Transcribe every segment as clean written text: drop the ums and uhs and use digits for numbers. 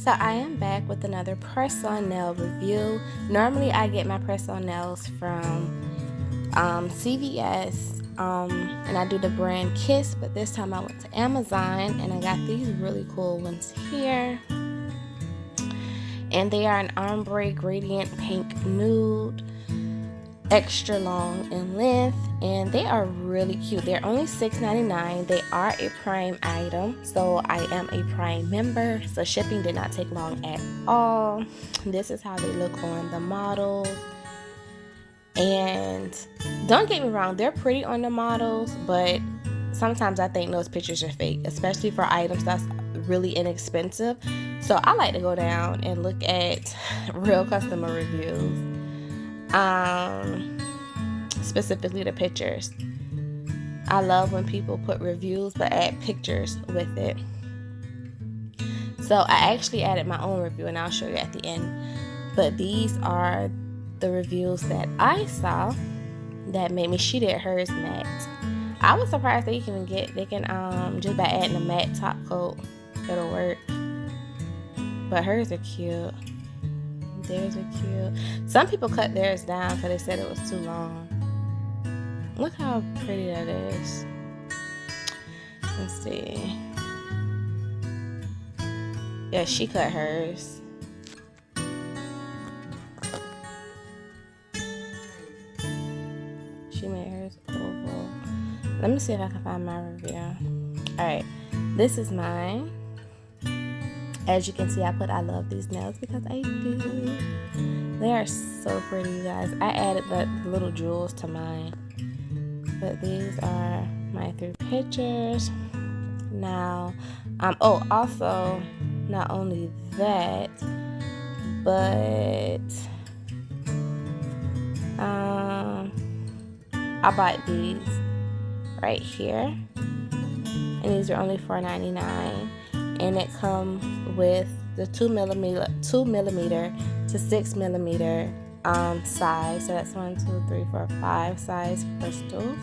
So I am back with another press-on nail review. Normally I get my press-on nails from CVS, and I do the brand Kiss, but this time I went to Amazon and I got these really cool ones here. And they are an ombre gradient pink nude, extra long in length, and they are really cute. They're only $6.99. They are a Prime item, so I am a Prime member, so shipping did not take long at all. This is how they look on the models. And don't get me wrong, they're pretty on the models, but sometimes I think those pictures are fake, especially for items that's really inexpensive. So I like to go down and look at real customer reviews, specifically the pictures. I love when people put reviews but add pictures with it. So I actually added my own review, and I'll show you at the end. But these are the reviews that I saw that made me. She did hers matte. I was surprised they can just by adding a matte top coat, it'll work. But hers are cute. Theirs are cute. Some people cut theirs down because they said it was too long. Look how pretty that is. Let's see. Yeah, she cut hers. She made hers oval. Let me see if I can find my review. Alright, this is mine. As you can see, I put I love these nails because I do. They are so pretty, you guys. I added the little jewels to mine. But these are my 3 pictures. Now, also, not only that, but I bought these right here, and these are only $4.99, and it comes with the 2 millimeter to 6 millimeter size. So that's 1, 2, 3, 4, 5 size crystals.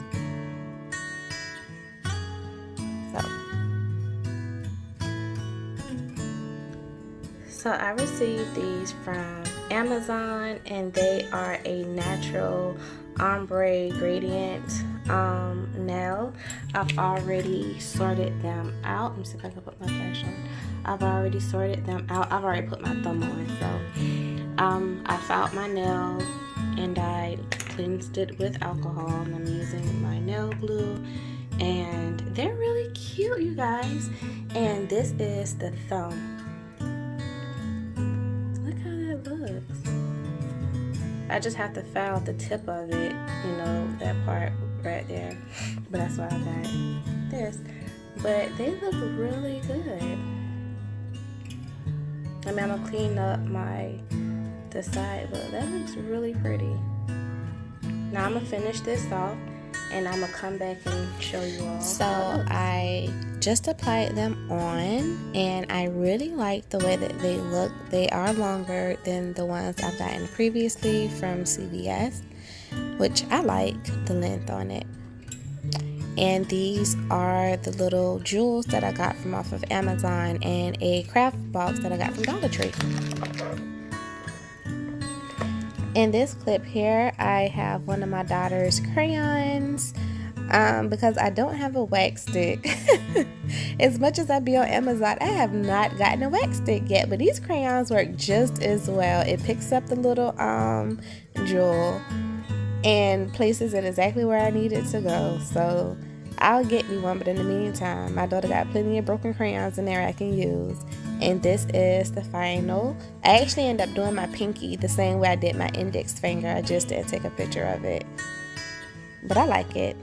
So I received these from Amazon, and they are a natural ombre gradient nail. I've already sorted them out. Let me see if I can put my flash on. I've already sorted them out. I've already put my thumb on. So I filed my nail and I cleansed it with alcohol, and I'm using my nail glue, and they're really cute, you guys. And this is the thumb. I just have to file the tip of it, that part right there. But that's why I got this. But they look really good. I mean, I'm gonna clean up the side, but that looks really pretty. Now I'm gonna finish this off, and I'm gonna come back and show you all. So I just applied them on, and I really like the way that they look. They are longer than the ones I've gotten previously from CVS, which I like the length on it. And these are the little jewels that I got from off of Amazon, and a craft box that I got from Dollar Tree. In this clip here, I have one of my daughter's crayons, because I don't have a wax stick. As much as I be on Amazon, I have not gotten a wax stick yet, but these crayons work just as well. It picks up the little jewel and places it exactly where I need it to go. So I'll get me one, but in the meantime, my daughter got plenty of broken crayons in there I can use. And this is the final. I actually ended up doing my pinky the same way I did my index finger. I just didn't take a picture of it, but I like it.